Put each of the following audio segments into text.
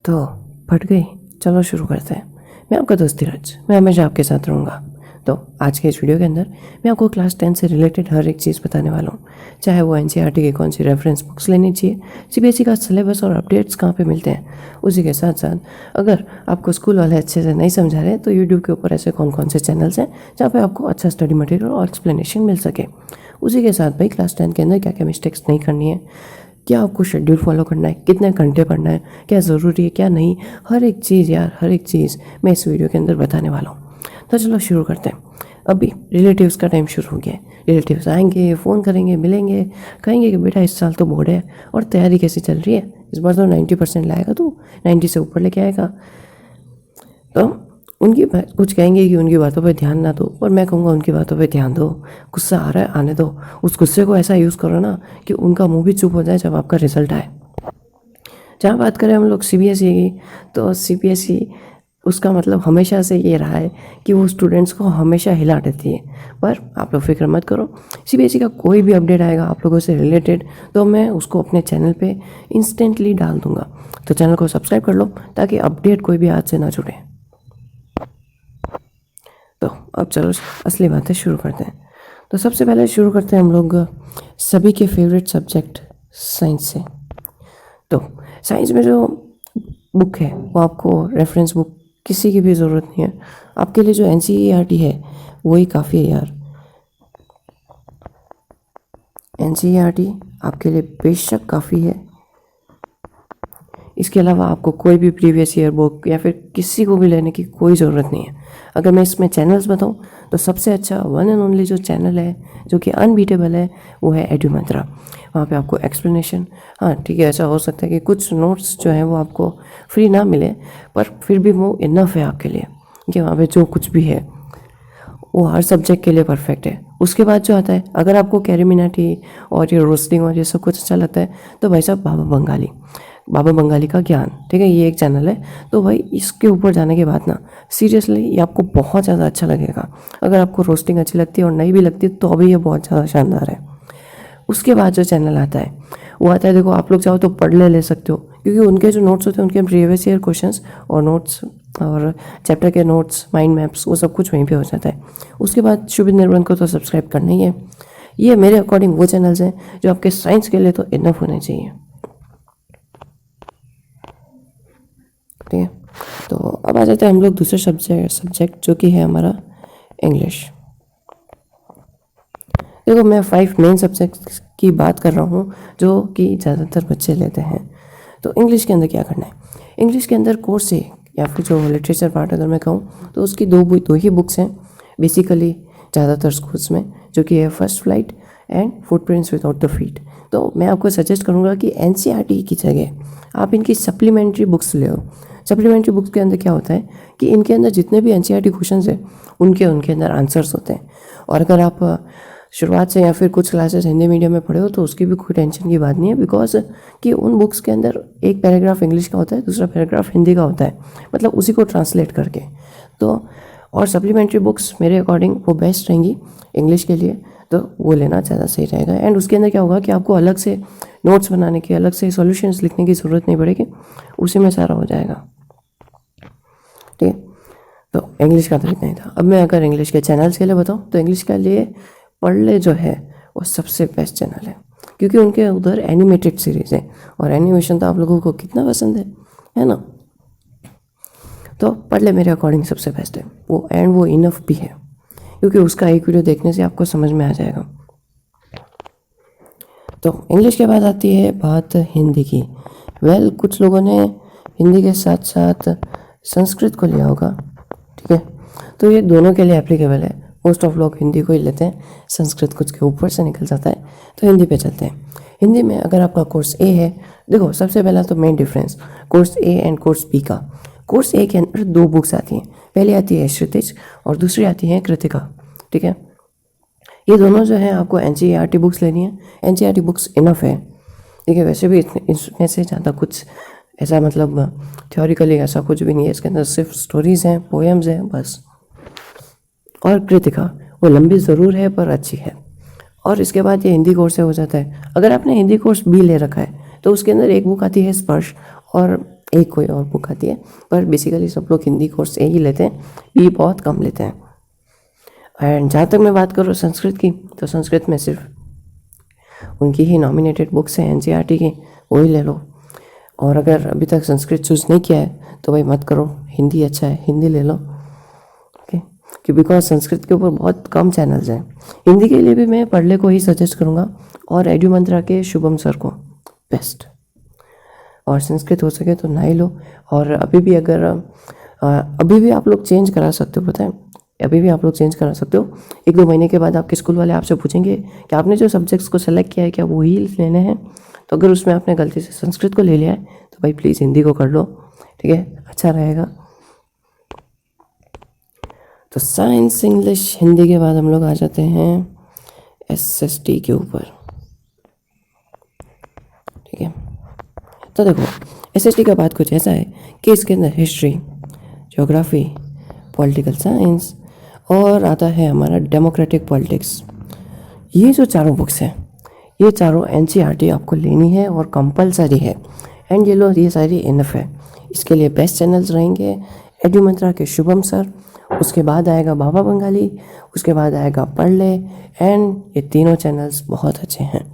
तो फट गई। चलो शुरू करते हैं। मैं आपका दोस्त धीरज, मैं हमेशा आपके साथ रहूँगा। तो आज के इस वीडियो के अंदर मैं आपको क्लास 10 से रिलेटेड हर एक चीज़ बताने वाला हूँ, चाहे वो एनसीईआरटी की कौन सी रेफरेंस बुक्स लेनी चाहिए, सीबीएसई का सिलेबस और अपडेट्स कहाँ पे मिलते हैं। उसी के साथ साथ अगर आपको स्कूल वाले अच्छे से नहीं समझा रहे तो यूट्यूब के ऊपर ऐसे कौन कौन से चैनल्स हैं जहाँ पे आपको अच्छा स्टडी मटेरियल और एक्सप्लेनेशन मिल सके। उसी के साथ भाई क्लास 10 के अंदर क्या क्या मिस्टेक्स नहीं करनी है, क्या आपको शेड्यूल फॉलो करना है, कितने घंटे पढ़ना है, क्या ज़रूरी है क्या नहीं, हर एक चीज़ यार, हर एक चीज़ मैं इस वीडियो के अंदर बताने वाला हूँ। तो चलो शुरू करते हैं। अभी रिलेटिव्स का टाइम शुरू हो गया है। रिलेटिव्स आएंगे, फ़ोन करेंगे, मिलेंगे, कहेंगे कि बेटा इस साल तो बोर्ड है और तैयारी कैसी चल रही है, इस बार तो 90% लाएगा तू, 90 से ऊपर लेके आएगा। तो उनकी कुछ कहेंगे कि उनकी बातों पे ध्यान ना दो, और मैं कहूँगा उनकी बातों पे ध्यान दो। गुस्सा आ रहा है आने दो, उस गुस्से को ऐसा यूज़ करो ना कि उनका मुंह भी चुप हो जाए जब आपका रिजल्ट आए। जहाँ बात करें हम लोग सीबीएसई की, तो सीबीएसई उसका मतलब हमेशा से ये रहा है कि वो स्टूडेंट्स को हमेशा हिला देती है। पर आप लोग फिक्र मत करो, सीबीएसई का कोई भी अपडेट आएगा आप लोगों से रिलेटेड तो मैं उसको अपने चैनल पे इंस्टेंटली डाल दूँगा। तो चैनल को सब्सक्राइब कर लो ताकि अपडेट कोई भी हाथ से ना छूटे। तो अब चलो असली बातें शुरू करते हैं। तो सबसे पहले शुरू करते हैं हम लोग सभी के फेवरेट सब्जेक्ट साइंस से। तो साइंस में जो बुक है वो आपको रेफरेंस बुक किसी की भी ज़रूरत नहीं है, आपके लिए जो एनसीईआरटी है वही काफ़ी है यार। एनसीईआरटी आपके लिए बेशक काफ़ी है, इसके अलावा आपको कोई भी प्रीवियस ईयर बुक या फिर किसी को भी लेने की कोई ज़रूरत नहीं है। अगर मैं इसमें चैनल्स बताऊं तो सबसे अच्छा वन एंड ओनली जो चैनल है जो कि अनबीटेबल है वो है एडू मंत्रा। वहाँ पे आपको एक्सप्लेनेशन, हाँ ठीक है, ऐसा हो सकता है कि कुछ नोट्स जो हैं वो आपको फ्री ना मिले, पर फिर भी वो इनफ है आपके लिए कि वहाँ पे जो कुछ भी है वो हर सब्जेक्ट के लिए परफेक्ट है। उसके बाद जो आता है, अगर आपको कैरिमिनाटी और ये रोस्टिंग और ये सब कुछ अच्छा लगता है तो भाई साहब बाबा बंगाली का ज्ञान, ठीक है, ये एक चैनल है। तो भाई इसके ऊपर जाने के बाद ना सीरियसली ये आपको बहुत ज़्यादा अच्छा लगेगा। अगर आपको रोस्टिंग अच्छी लगती है और नहीं भी लगती तो भी ये बहुत ज़्यादा शानदार है। उसके बाद जो चैनल आता है वो आता है, देखो आप लोग चाहो तो पढ़ ले सकते हो, क्योंकि उनके जो नोट्स होते हैं उनके प्रीवियस ईयर क्वेश्चंस और नोट्स और चैप्टर के नोट्स, माइंड मैप्स, वो सब कुछ वहीं पे हो जाता है। उसके बाद शुभ निर्बंध को तो सब्सक्राइब करना ही है। ये मेरे अकॉर्डिंग वो चैनल्स हैं जो आपके साइंस के लिए तो इनफ होने चाहिए, ठीक है। तो अब आ जाते हैं हम लोग दूसरे सब्जेक्ट जो कि है हमारा इंग्लिश। देखो मैं 5 मेन सब्जेक्ट्स की बात कर रहा हूँ जो कि ज़्यादातर बच्चे लेते हैं। तो इंग्लिश के अंदर क्या करना है, इंग्लिश के अंदर कोर्स है या फिर जो लिटरेचर पार्ट अगर मैं कहूँ तो उसकी दो ही बुक्स हैं बेसिकली ज़्यादातर स्कूल्स में, जो कि है first flight and footprints without the feet. तो मैं आपको सजेस्ट करूँगा कि एनसीईआरटी की जगह आप इनकी सप्लीमेंट्री बुक्स ले लो। सप्लीमेंट्री बुक्स के अंदर क्या होता है कि इनके अंदर जितने भी एनसीईआरटी क्वेश्चंस हैं उनके अंदर आंसर्स होते हैं। और अगर आप शुरुआत से या फिर कुछ क्लासेस हिंदी मीडियम में पढ़े हो तो उसकी भी कोई टेंशन की बात नहीं है, बिकॉज कि उन बुक्स के अंदर एक पैराग्राफ इंग्लिश का होता है, दूसरा पैराग्राफ हिंदी का होता है, मतलब उसी को ट्रांसलेट करके। तो और सप्लीमेंट्री बुक्स मेरे अकॉर्डिंग वो बेस्ट रहेंगी इंग्लिश के लिए, तो वो लेना ज़्यादा सही रहेगा। एंड उसके अंदर क्या होगा कि आपको अलग से नोट्स बनाने की, अलग से सॉल्यूशंस लिखने की ज़रूरत नहीं पड़ेगी, उसी में सारा हो जाएगा, ठीक है। तो इंग्लिश का तो इतना ही था। अब मैं अगर इंग्लिश के चैनल्स के लिए बताऊँ तो इंग्लिश के लिए पढ़ले जो है वो सबसे बेस्ट चैनल है, क्योंकि उनके उधर एनिमेटेड सीरीज़ है और एनिमेशन तो आप लोगों को कितना पसंद है ना। तो पढ़ले मेरे अकॉर्डिंग सबसे बेस्ट है वो, एंड वो इनफ भी है क्योंकि उसका एक वीडियो देखने से आपको समझ में आ जाएगा। तो इंग्लिश के बाद आती है बात हिंदी की। कुछ लोगों ने हिंदी के साथ साथ संस्कृत को लिया होगा, ठीक है, तो ये दोनों के लिए एप्लीकेबल है। मोस्ट ऑफ लोग हिंदी को ही लेते हैं, संस्कृत कुछ के ऊपर से निकल जाता है, तो हिंदी पे चलते हैं। हिंदी में अगर आपका कोर्स ए है, देखो सबसे पहला तो main difference course A and course B का। कोर्स ए के अंदर 2 बुक्स आती हैं, पहली आती है क्षितिज और दूसरी आती है कृतिका, ठीक है। ये दोनों जो है आपको एनसीईआरटी बुक्स लेनी है, एनसीईआरटी बुक्स इनफ है, ठीक है। वैसे भी इसमें से ज़्यादा कुछ ऐसा मतलब थ्योरिकली ऐसा कुछ भी नहीं है, इसके अंदर सिर्फ स्टोरीज़ हैं, पोएम्स हैं बस। और कृतिका वो लंबी ज़रूर है पर अच्छी है। और इसके बाद ये हिंदी कोर्स से हो जाता है। अगर आपने हिंदी कोर्स बी ले रखा है तो उसके अंदर एक बुक आती है स्पर्श और एक कोई और बुक आती है, पर बेसिकली सब लोग हिंदी कोर्स ए ही लेते हैं, बी बहुत कम लेते हैं। एंड जहाँ तक मैं बात करूँ संस्कृत की, तो संस्कृत में सिर्फ उनकी ही नॉमिनेटेड बुक्स हैं एनसीईआरटी की, वही ले लो। और अगर अभी तक संस्कृत चूज़ नहीं किया है तो भाई मत करो, हिंदी अच्छा है, हिंदी ले लो। ओके, कि बिकॉज संस्कृत के ऊपर बहुत कम चैनल्स हैं। हिंदी के लिए भी मैं पढ़ले को ही सजेस्ट करूँगा, और एडू मंत्रा के शुभम सर को बेस्ट। और संस्कृत हो सके तो ना ही लो। और अभी भी अगर अभी भी आप लोग चेंज करा सकते हो, पता है, अभी भी आप लोग चेंज करा सकते हो। 1-2 महीने के बाद आपके स्कूल वाले आपसे पूछेंगे कि आपने जो सब्जेक्ट्स को सेलेक्ट किया है क्या वो ही लेने हैं। तो अगर उसमें आपने गलती से संस्कृत को ले लिया है तो भाई प्लीज़ हिंदी को कर लो, ठीक है, अच्छा रहेगा। तो साइंस, इंग्लिश, हिंदी के बाद हम लोग आ जाते हैं एसएसटी के ऊपर, ठीक है। तो देखो एसएसटी का बात कुछ ऐसा है कि इसके अंदर हिस्ट्री, ज्योग्राफी, पॉलिटिकल साइंस और आता है हमारा डेमोक्रेटिक पॉलिटिक्स। ये जो चारों बुक्स हैं, ये चारों एनसीईआरटी आपको लेनी है और कंपलसरी है। एंड ये लो, ये सारी इनफ है। इसके लिए बेस्ट चैनल्स रहेंगे एडू मंत्रा के शुभम सर, उसके बाद आएगा बाबा बंगाली, उसके बाद आएगा पढ़ ले। एंड ये तीनों चैनल्स बहुत अच्छे हैं।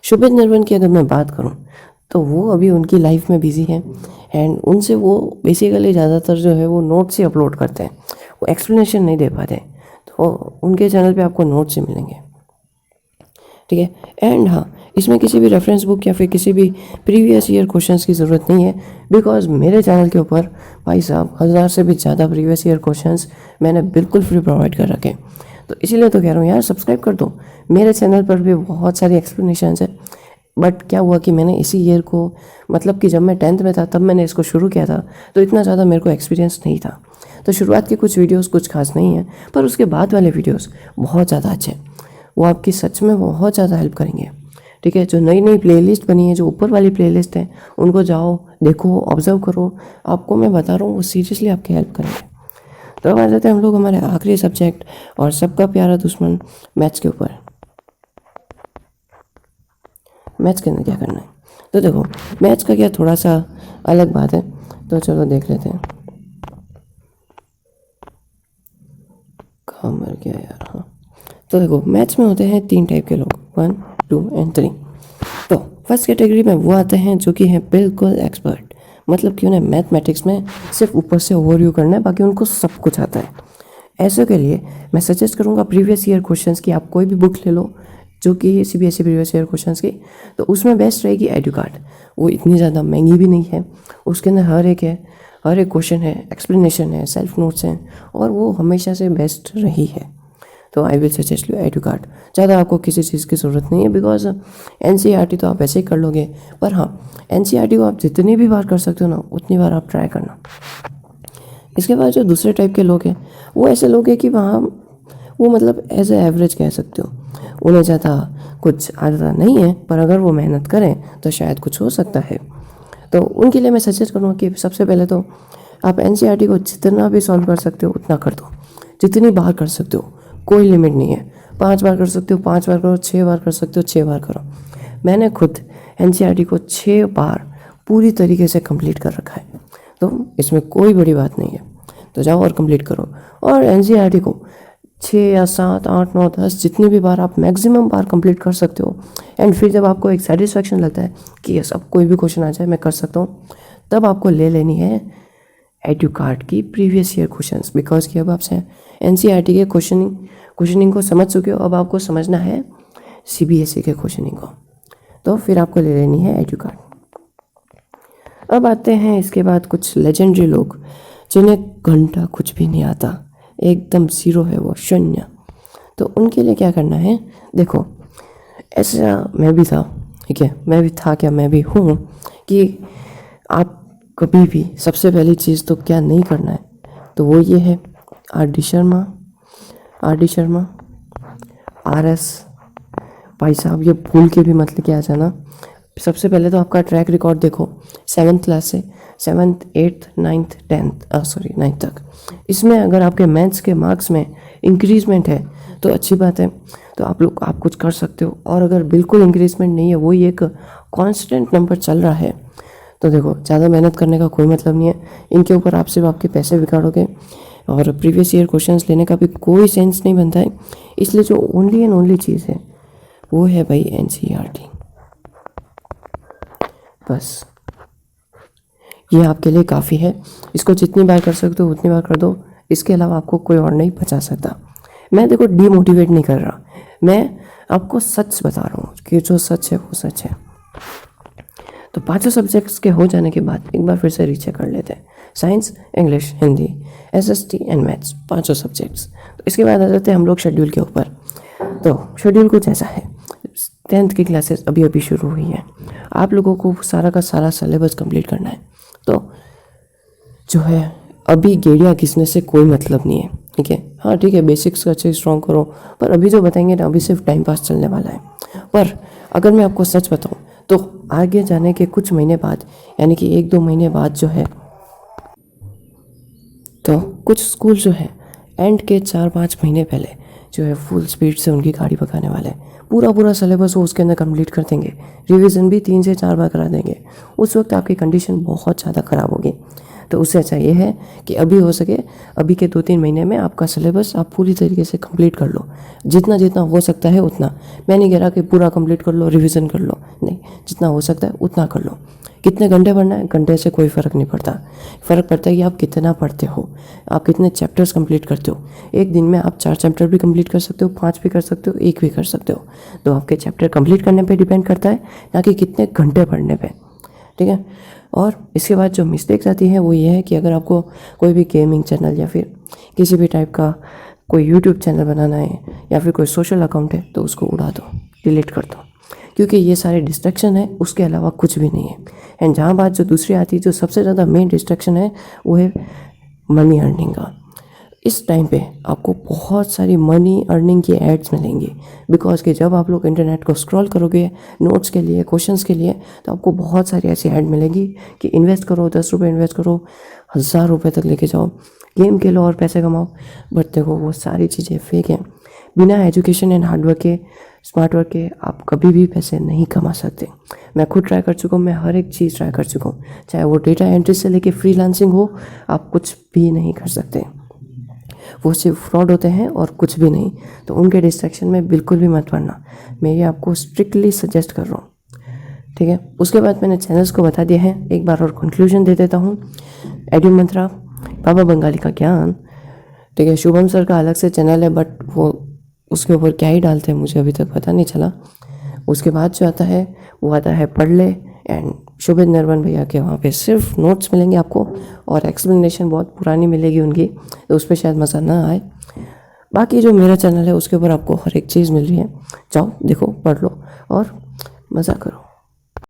शुभित निर्वन की अगर मैं बात करूं तो वो अभी उनकी लाइफ में बिजी है, एंड उनसे वो बेसिकली ज़्यादातर जो है वो नोट्स ही अपलोड करते हैं, वो एक्सप्लेनेशन नहीं दे पाते। तो उनके चैनल पे आपको नोट्स ही मिलेंगे, ठीक है। एंड हाँ, इसमें किसी भी रेफरेंस बुक या फिर किसी भी प्रीवियस ईयर क्वेश्चंस की ज़रूरत नहीं है, बिकॉज मेरे चैनल के ऊपर भाई साहब 1000 से भी ज़्यादा प्रीवियस ईयर क्वेश्चंस मैंने बिल्कुल फ्री प्रोवाइड कर रखे। तो इसीलिए तो कह रहा हूँ यार, सब्सक्राइब कर दो। मेरे चैनल पर भी बहुत सारी एक्सप्लेनेशंस है। बट क्या हुआ कि मैंने इसी ईयर को, मतलब कि जब मैं 10th में था तब मैंने इसको शुरू किया था, तो इतना ज़्यादा मेरे को एक्सपीरियंस नहीं था। तो शुरुआत के कुछ वीडियोस कुछ खास नहीं है, पर उसके बाद वाले वीडियोस बहुत ज़्यादा अच्छे हैं। वो आपकी सच में बहुत ज़्यादा हेल्प करेंगे, ठीक है। जो नई नई प्लेलिस्ट बनी है, जो ऊपर वाली प्लेलिस्ट है, उनको जाओ, देखो, ऑब्जर्व करो। आपको मैं बता रहा हूँ वो सीरियसली आपकी हेल्प करेंगे। तो अब आ जाते हैं हम लोग हमारे आखिरी सब्जेक्ट और सबका प्यारा दुश्मन मैथ्स के ऊपर। मैथ्स के अंदर क्या करना है, तो देखो मैथ्स का क्या थोड़ा सा अलग बात है, तो चलो देख लेते हैं। कहाँ मर गया यार, हाँ। तो देखो मैथ्स में होते हैं 3 टाइप के लोग, 1, 2 एंड 3। तो फर्स्ट कैटेगरी में वो आते हैं जो कि हैं बिल्कुल एक्सपर्ट, मतलब कि उन्हें मैथमेटिक्स में सिर्फ ऊपर से ओवरव्यू करना है, बाकी उनको सब कुछ आता है। ऐसे के लिए मैं सजेस्ट करूँगा प्रीवियस ईयर क्वेश्चंस की आप कोई भी बुक ले लो जो कि सीबीएसई प्रीवियस ईयर क्वेश्चंस की, तो उसमें बेस्ट रहेगी एडुकार्ड। वो इतनी ज़्यादा महंगी भी नहीं है, उसके अंदर हर एक क्वेश्चन है, एक्सप्लेनेशन है, सेल्फ नोट्स हैं, और वो हमेशा से बेस्ट रही है। तो आई विल सजेस्ट यू एडुकार्ड। ज़्यादा आपको किसी चीज़ की ज़रूरत नहीं है, बिकॉज एनसीईआरटी तो आप ऐसे ही कर लोगे, पर हाँ एनसीईआरटी को आप जितनी भी बार कर सकते हो ना, उतनी बार आप ट्राई करना। इसके बाद जो दूसरे टाइप के लोग हैं, वो ऐसे लोग हैं कि वहाँ वो मतलब एज ए एवरेज कह सकते हो, उन्हें ज़्यादा कुछ आता नहीं है, पर अगर वो मेहनत करें तो शायद कुछ हो सकता है। तो उनके लिए मैं सजेस्ट करूँगा कि सबसे पहले तो आप एनसीईआरटी को जितना भी सॉल्व कर सकते हो उतना कर दो, जितनी बार कर सकते हो, कोई लिमिट नहीं है। 5 बार कर सकते हो 5 बार करो, 6 बार कर सकते हो 6 बार करो। मैंने खुद एनसीईआरटी को 6 बार पूरी तरीके से कंप्लीट कर रखा है, तो इसमें कोई बड़ी बात नहीं है। तो जाओ और कंप्लीट करो, और एनसीईआरटी को 6 या 7, 8, 9, 10 जितनी भी बार आप मैक्सिमम बार कंप्लीट कर सकते हो। एंड फिर जब आपको एक सेटिस्फेक्शन लगता है कि यस अब कोई भी क्वेश्चन आ जाए मैं कर सकता हूँ, तब आपको ले लेनी है एडुकार्ड की प्रीवियस ईयर क्वेश्चंस, बिकॉज कि अब आपसे एनसीईआरटी के क्वेश्चनिंग को समझ चुके हो, अब आपको समझना है सीबीएसई के क्वेश्चनिंग को, तो फिर आपको ले लेनी है एडुकार्ड। अब आते हैं इसके बाद कुछ लेजेंडरी लोग जिन्हें घंटा कुछ भी नहीं आता, एकदम ज़ीरो है वो, शून्य। तो उनके लिए क्या करना है, देखो ऐसा मैं भी था, ठीक है, मैं भी था क्या, मैं भी हूँ, कि आप कभी भी सबसे पहली चीज़ तो क्या नहीं करना है, तो वो ये है आर.डी. शर्मा, आर.एस. भाई साहब, ये भूल के भी मत लेके आ जाना। सबसे पहले तो आपका ट्रैक रिकॉर्ड देखो 7th क्लास से 7th, 8th, 9th, 9th तक। इसमें अगर आपके मैथ्स के मार्क्स में इंक्रीजमेंट है तो अच्छी बात है, तो आप कुछ कर सकते हो। और अगर बिल्कुल इंक्रीजमेंट नहीं है, वही एक कांस्टेंट नंबर चल रहा है, तो देखो, ज़्यादा मेहनत करने का कोई मतलब नहीं है, इनके ऊपर आप सिर्फ आपके पैसे बिगाड़ोगे और प्रीवियस ईयर क्वेश्चंस लेने का भी कोई सेंस नहीं बनता है। इसलिए जो ओनली एंड ओनली चीज़ है वो है भाई एनसीईआरटी। बस ये आपके लिए काफ़ी है, इसको जितनी बार कर सकते हो उतनी बार कर दो, इसके अलावा आपको कोई और नहीं बचा सकता। मैं देखो डीमोटिवेट नहीं कर रहा, मैं आपको सच बता रहा हूँ कि जो सच है वो सच है। तो पांचों सब्जेक्ट्स के हो जाने के बाद एक बार फिर से रीचेक कर लेते हैं। Science, English, Hindi, SST and maths, पांचों सब्जेक्ट्स। तो इसके बाद आ जाते हैं हम लोग शेड्यूल के ऊपर। तो शेड्यूल कुछ ऐसा है, 10th की क्लासेस अभी अभी शुरू हुई है, आप लोगों को सारा का सारा सिलेबस कंप्लीट करना है। तो जो है अभी गेड़िया घिसने से कोई मतलब नहीं है, ठीक है। हाँ ठीक है, बेसिक्स अच्छे स्ट्रॉन्ग करो, पर अभी जो बताएंगे ना अभी सिर्फ टाइम पास चलने वाला है। पर अगर मैं आपको सच बताऊँ तो आगे जाने के कुछ महीने बाद, यानी कि 1-2 महीने बाद जो है, तो कुछ स्कूल जो है एंड के 4-5 महीने पहले जो है फुल स्पीड से उनकी गाड़ी भगाने वाले हैं। पूरा सलेबस वो उसके अंदर कंप्लीट कर देंगे, रिवीजन भी 3 से 4 बार करा देंगे। उस वक्त आपकी कंडीशन बहुत ज़्यादा ख़राब होगी। तो उससे अच्छा ये है कि अभी हो सके अभी के 2-3 महीने में आपका सिलेबस आप पूरी तरीके से कंप्लीट कर लो, जितना जितना हो सकता है उतना। मैं नहीं कह रहा कि पूरा कंप्लीट कर लो, रिवीजन कर लो, नहीं, जितना हो सकता है उतना कर लो। कितने घंटे पढ़ना है, घंटे से कोई फ़र्क नहीं पड़ता। फ़र्क पड़ता है कि आप कितना पढ़ते हो, आप कितने चैप्टर्स कंप्लीट करते हो। एक दिन में आप 4 चैप्टर भी कंप्लीट कर सकते हो, 5 भी कर सकते हो, 1 भी कर सकते हो। तो आपके चैप्टर कंप्लीट करने पे डिपेंड करता है, ना कि कितने घंटे पढ़ने पे, ठीक है। और इसके बाद जो मिस्टेक्स आती हैं वो ये है कि अगर आपको कोई भी गेमिंग चैनल या फिर किसी भी टाइप का कोई यूट्यूब चैनल बनाना है या फिर कोई सोशल अकाउंट है तो उसको उड़ा दो, डिलीट कर दो, क्योंकि ये सारे डिस्ट्रैक्शन है, उसके अलावा कुछ भी नहीं है। एंड जहाँ बात जो दूसरी आती है, जो सबसे ज़्यादा मेन डिस्ट्रैक्शन है वो है मनी अर्निंग का। इस टाइम पे आपको बहुत सारी मनी अर्निंग की एड्स मिलेंगी, बिकॉज कि जब आप लोग इंटरनेट को स्क्रॉल करोगे नोट्स के लिए, क्वेश्चंस के लिए, तो आपको बहुत सारी ऐसी ऐड मिलेगी कि इन्वेस्ट करो, 10 रुपये इन्वेस्ट करो, 1000 रुपये तक लेके जाओ, गेम खेलो और पैसे कमाओ। बट देखो वो सारी चीज़ें फेक हैं। बिना एजुकेशन एंड हार्डवर्क के, स्मार्ट वर्क के आप कभी भी पैसे नहीं कमा सकते। मैं खुद ट्राई कर चुका हूँ, मैं हर एक चीज़ ट्राई कर चुका हूँ, चाहे वो डेटा एंट्री से लेके फ्रीलांसिंग हो, आप कुछ भी नहीं कर सकते। वो सिर्फ फ्रॉड होते हैं और कुछ भी नहीं। तो उनके डिस्ट्रैक्शन में बिल्कुल भी मत पड़ना, मैं ये आपको स्ट्रिक्टली सजेस्ट कर रहा हूँ, ठीक है। उसके बाद मैंने चैनल्स को बता दिया है, एक बार और कंक्लूजन दे देता हूँ। एडू मंत्रा, बाबा बंगाली का ज्ञान, ठीक है। शुभम सर का अलग से चैनल है, बट वो उसके ऊपर क्या ही डालते हैं मुझे अभी तक पता नहीं चला। उसके बाद जो आता है वो आता है पढ़ ले एंड शुभित निर्मल भैया के, वहाँ पे सिर्फ नोट्स मिलेंगे आपको और एक्सप्लेनेशन बहुत पुरानी मिलेगी उनकी, तो उस पर शायद मज़ा ना आए। बाकी जो मेरा चैनल है उसके ऊपर आपको हर एक चीज़ मिल रही है, जाओ देखो, पढ़ लो और मज़ा करो।